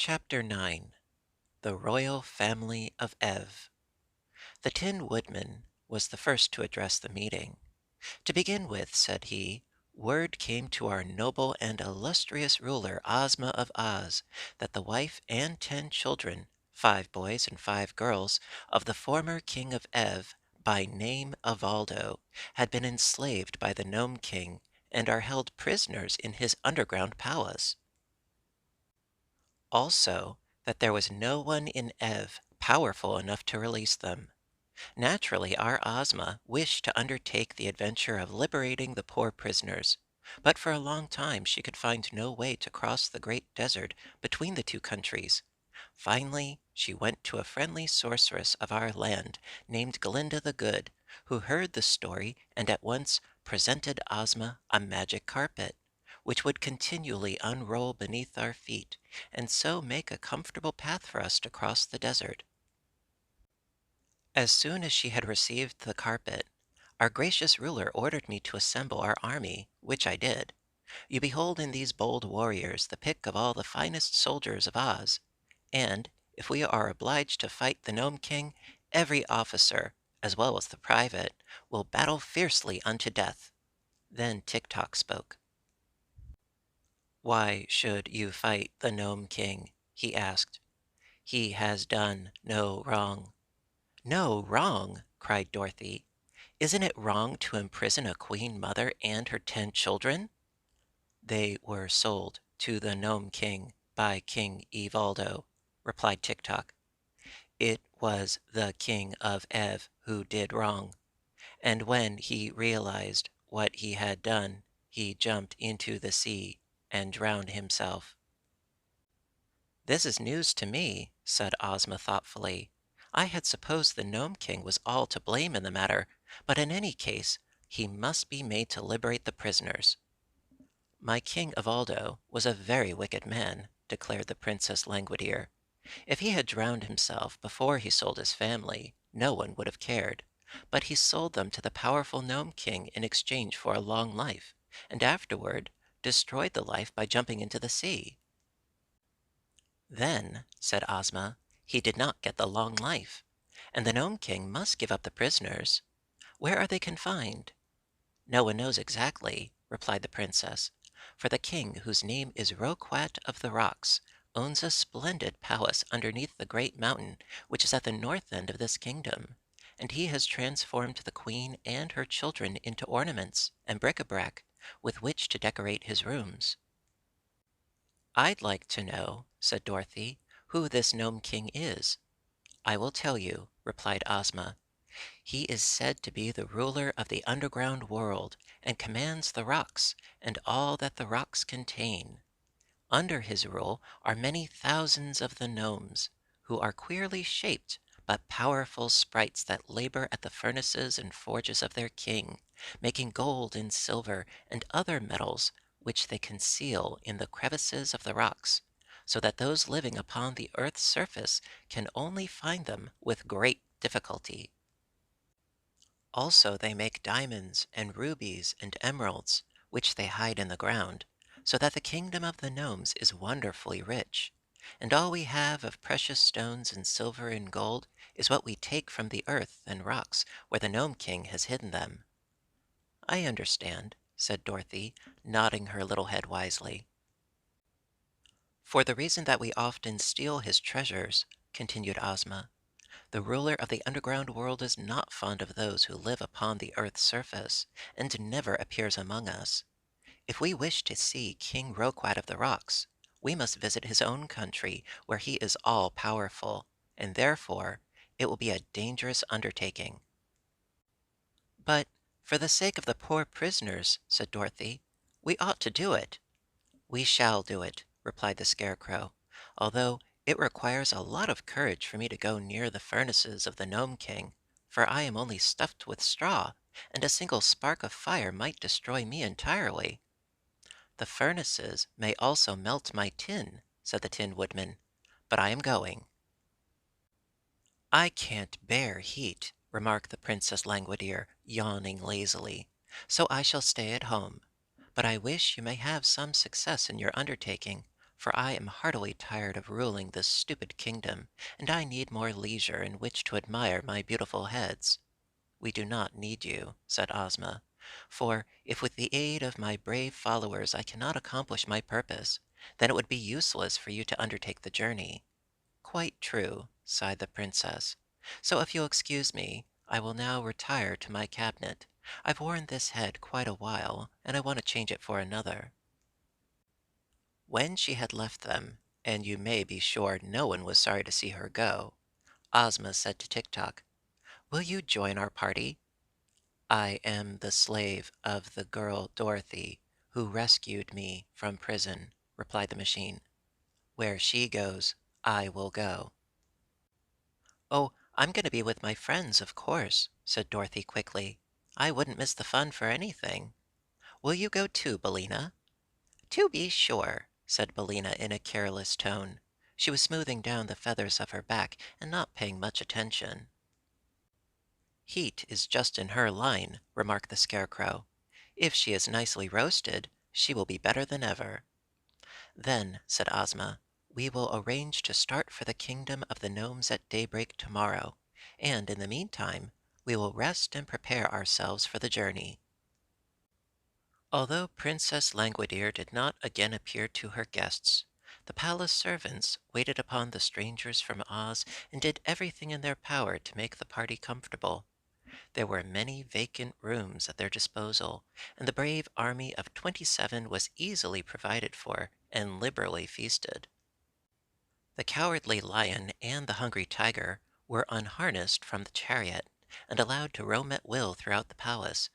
Chapter 9. The Royal Family of Ev. The Tin Woodman was the first to address the meeting. "To begin with," said he, "word came to our noble and illustrious ruler Ozma of Oz that the wife and 10 children, 5 boys and 5 girls, of the former King of Ev, by name Avaldo, had been enslaved by the Gnome King and are held prisoners in his underground palace. Also, that there was no one in Ev powerful enough to release them. Naturally, our Ozma wished to undertake the adventure of liberating the poor prisoners, but for a long time she could find no way to cross the great desert between the two countries. Finally, she went to a friendly sorceress of our land named Glinda the Good, who heard the story and at once presented Ozma a magic carpet, which would continually unroll beneath our feet, and so make a comfortable path for us to cross the desert. As soon as she had received the carpet, our gracious ruler ordered me to assemble our army, which I did. You behold in these bold warriors the pick of all the finest soldiers of Oz, and, if we are obliged to fight the Gnome King, every officer, as well as the private, will battle fiercely unto death." Then Tik Tok spoke. "Why should you fight the Gnome King?" he asked. "He has done no wrong." "No wrong!" cried Dorothy. "Isn't it wrong to imprison a queen mother and her 10 children?" "They were sold to the Gnome King by King Evaldo," replied Tik Tok. "It was the King of Ev who did wrong, and when he realized what he had done, he jumped into the sea and drowned himself." "This is news to me," said Ozma thoughtfully. "I had supposed the Gnome King was all to blame in the matter, but in any case he must be made to liberate the prisoners." "My King Evaldo was a very wicked man," declared the Princess Langwidere. "If he had drowned himself before he sold his family, no one would have cared. But he sold them to the powerful Gnome King in exchange for a long life, and afterward destroyed the life by jumping into the sea." "Then," said Ozma, "he did not get the long life, and the Gnome King must give up the prisoners. Where are they confined?" "No one knows exactly," replied the Princess, "for the king, whose name is Roquat of the Rocks, owns a splendid palace underneath the great mountain which is at the north end of this kingdom, and he has transformed the queen and her children into ornaments and bric-a-brac with which to decorate his rooms." "I'd like to know," said Dorothy, "who this Gnome King is." "I will tell you," replied Ozma. "He is said to be the ruler of the underground world, and commands the rocks and all that the rocks contain. Under his rule are many thousands of the gnomes, who are queerly shaped but powerful sprites that labor at the furnaces and forges of their king, making gold and silver and other metals which they conceal in the crevices of the rocks, so that those living upon the earth's surface can only find them with great difficulty. Also they make diamonds and rubies and emeralds, which they hide in the ground, so that the kingdom of the gnomes is wonderfully rich. And all we have of precious stones and silver and gold is what we take from the earth and rocks where the Gnome King has hidden them." "I understand," said Dorothy, nodding her little head wisely. "For the reason that we often steal his treasures," continued Ozma. "The ruler of the underground world is not fond of those who live upon the earth's surface, and never appears among us. If we wish to see King Roquat of the Rocks, we must visit his own country, where he is all powerful, and therefore it will be a dangerous undertaking." "But for the sake of the poor prisoners," said Dorothy, "we ought to do it." "We shall do it," replied the Scarecrow, "although it requires a lot of courage for me to go near the furnaces of the Gnome King, for I am only stuffed with straw, and a single spark of fire might destroy me entirely." "The furnaces may also melt my tin," said the Tin Woodman, "but I am going." "I can't bear heat," remarked the Princess Langwidere, yawning lazily, "so I shall stay at home. But I wish you may have some success in your undertaking, for I am heartily tired of ruling this stupid kingdom, and I need more leisure in which to admire my beautiful heads." "We do not need you," said Ozma, "for if with the aid of my brave followers I cannot accomplish my purpose, then it would be useless for you to undertake the journey." "Quite true," sighed the Princess. "So if you'll excuse me, I will now retire to my cabinet. I've worn this head quite a while, and I want to change it for another." When she had left them, and you may be sure no one was sorry to see her go, Ozma said to Tik Tok, "Will you join our party?" "I am the slave of the girl Dorothy, who rescued me from prison," replied the machine. "Where she goes, I will go." "Oh, I'm going to be with my friends, of course," said Dorothy quickly. "I wouldn't miss the fun for anything. Will you go too, Billina?" "To be sure," said Billina in a careless tone. She was smoothing down the feathers of her back and not paying much attention. "Heat is just in her line," remarked the Scarecrow. "If she is nicely roasted, she will be better than ever." "Then," said Ozma, "we will arrange to start for the kingdom of the Gnomes at daybreak tomorrow, and in the meantime we will rest and prepare ourselves for the journey." Although Princess Langwidere did not again appear to her guests, the palace servants waited upon the strangers from Oz and did everything in their power to make the party comfortable. There were many vacant rooms at their disposal, and the brave army of 27 was easily provided for and liberally feasted. The Cowardly Lion and the Hungry Tiger were unharnessed from the chariot and allowed to roam at will throughout the palace,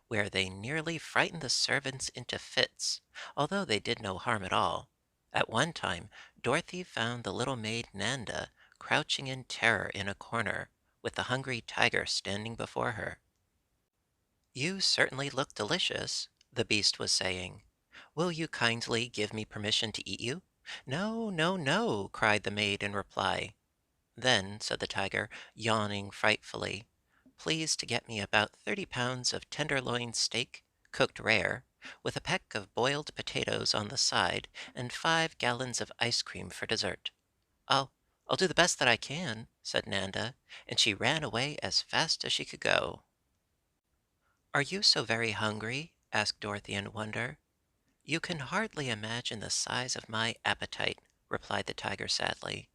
where they nearly frightened the servants into fits, although they did no harm at all. At one time, Dorothy found the little maid Nanda crouching in terror in a corner, with the Hungry Tiger standing before her. "You certainly look delicious," the beast was saying. "Will you kindly give me permission to eat you?" "No, no, no!" cried the maid in reply. "Then," said the tiger, yawning frightfully, "please to get me about 30 pounds of tenderloin steak, cooked rare, with a peck of boiled potatoes on the side, and 5 gallons of ice cream for dessert." "I'll I'll do the best that I can," said Nanda, and she ran away as fast as she could go. "Are you so very hungry?" asked Dorothy in wonder. "You can hardly imagine the size of my appetite," replied the tiger sadly.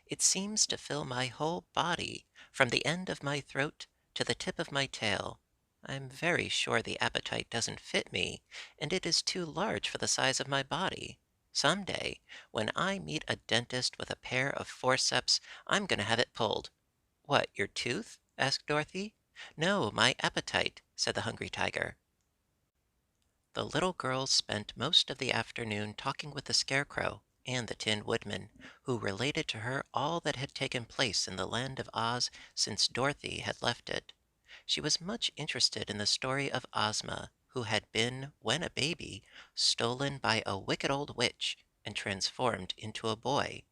"It seems to fill my whole body, from the end of my throat to the tip of my tail. I'm very sure the appetite doesn't fit me, and it is too large for the size of my body. Some day, when I meet a dentist with a pair of forceps, I'm going to have it pulled." "What, your tooth?" asked Dorothy. "No, my appetite," said the Hungry Tiger. The little girl spent most of the afternoon talking with the Scarecrow and the Tin Woodman, who related to her all that had taken place in the land of Oz since Dorothy had left it. She was much interested in the story of Ozma, who had been, when a baby, stolen by a wicked old witch and transformed into a boy.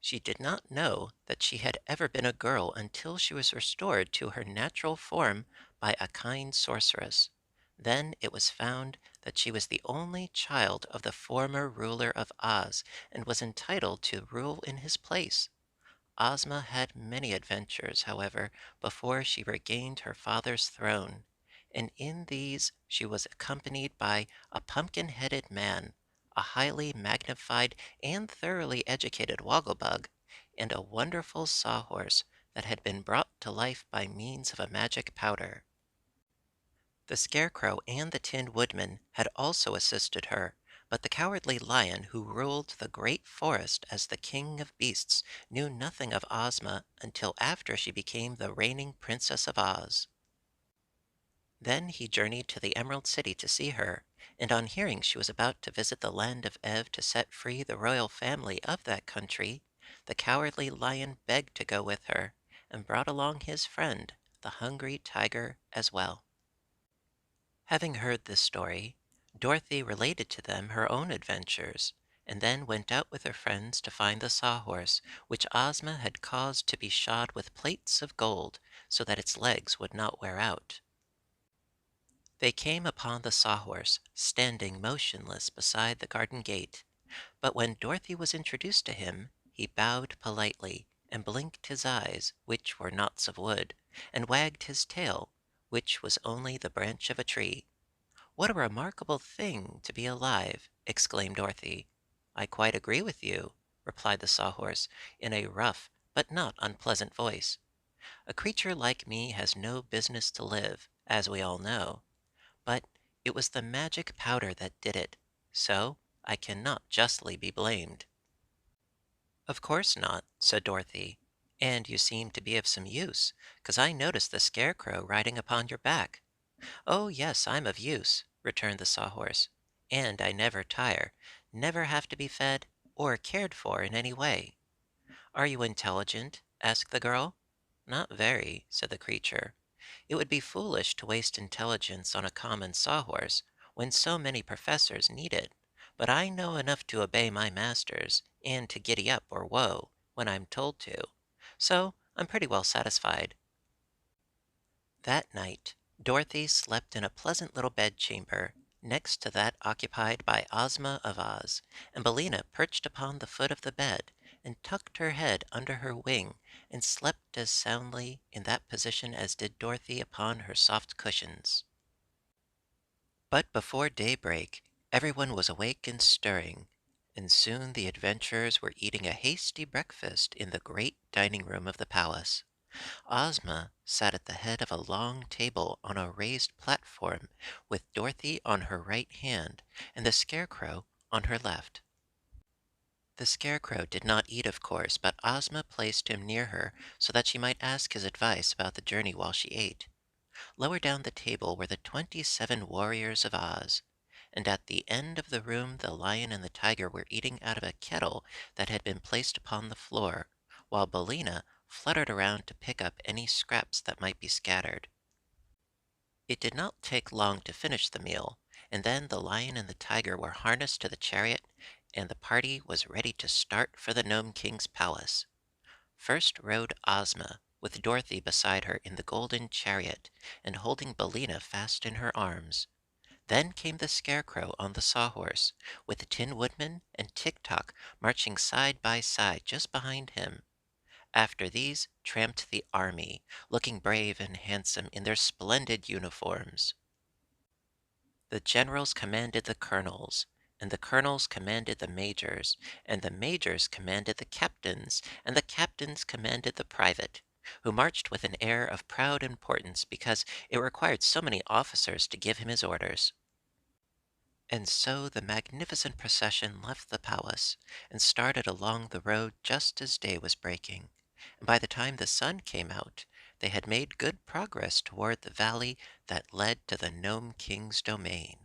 She did not know that she had ever been a girl until she was restored to her natural form by a kind sorceress. Then it was found that she was the only child of the former ruler of Oz and was entitled to rule in his place. Ozma had many adventures, however, before she regained her father's throne, and in these she was accompanied by a pumpkin-headed man, a highly magnified and thoroughly educated Wogglebug, and a wonderful Sawhorse that had been brought to life by means of a magic powder. The Scarecrow and the Tin Woodman had also assisted her, but the Cowardly Lion, who ruled the great forest as the king of beasts, knew nothing of Ozma until after she became the reigning Princess of Oz. Then he journeyed to the Emerald City to see her, and on hearing she was about to visit the land of Ev to set free the royal family of that country, the Cowardly Lion begged to go with her, and brought along his friend, the Hungry Tiger, as well. Having heard this story, Dorothy related to them her own adventures, and then went out with her friends to find the Sawhorse, which Ozma had caused to be shod with plates of gold so that its legs would not wear out. They came upon the Sawhorse standing motionless beside the garden gate, But when Dorothy was introduced to him, he bowed politely, and blinked his eyes, which were knots of wood, and wagged his tail, which was only the branch of a tree. "What a remarkable thing to be alive!" exclaimed Dorothy. "I quite agree with you," replied the Sawhorse, in a rough but not unpleasant voice. "A creature like me has no business to live, as we all know. But it was the magic powder that did it, so I cannot justly be blamed." "Of course not," said Dorothy. "And you seem to be of some use, 'cause I noticed the Scarecrow riding upon your back." "Oh, yes, I'm of use," returned the Sawhorse. "And I never tire, never have to be fed or cared for in any way." "Are you intelligent?" asked the girl. "Not very," said the creature. "It would be foolish to waste intelligence on a common Sawhorse when so many professors need it. But I know enough to obey my masters, and to giddy up or whoa when I'm told to. So I'm pretty well satisfied." That night, Dorothy slept in a pleasant little bedchamber next to that occupied by Ozma of Oz, and Billina perched upon the foot of the bed and tucked her head under her wing and slept as soundly in that position as did Dorothy upon her soft cushions. But before daybreak, everyone was awake and stirring, and soon the adventurers were eating a hasty breakfast in the great dining room of the palace. Ozma sat at the head of a long table on a raised platform, with Dorothy on her right hand and the Scarecrow on her left. The Scarecrow did not eat, of course, but Ozma placed him near her so that she might ask his advice about the journey while she ate. Lower down the table were the 27 warriors of Oz, and at the end of the room the Lion and the Tiger were eating out of a kettle that had been placed upon the floor, while Billina fluttered around to pick up any scraps that might be scattered. It did not take long to finish the meal, and then the Lion and the Tiger were harnessed to the chariot, and the party was ready to start for the Gnome King's palace. First rode Ozma, with Dorothy beside her in the golden chariot, and holding Billina fast in her arms. Then came the Scarecrow on the Sawhorse, with the Tin Woodman and Tik Tok marching side by side just behind him. After these tramped the army, looking brave and handsome in their splendid uniforms. The generals commanded the colonels, and the colonels commanded the majors, and the majors commanded the captains, and the captains commanded the private, who marched with an air of proud importance because it required so many officers to give him his orders. And so the magnificent procession left the palace and started along the road just as day was breaking, and by the time the sun came out, they had made good progress toward the valley that led to the Gnome King's domain.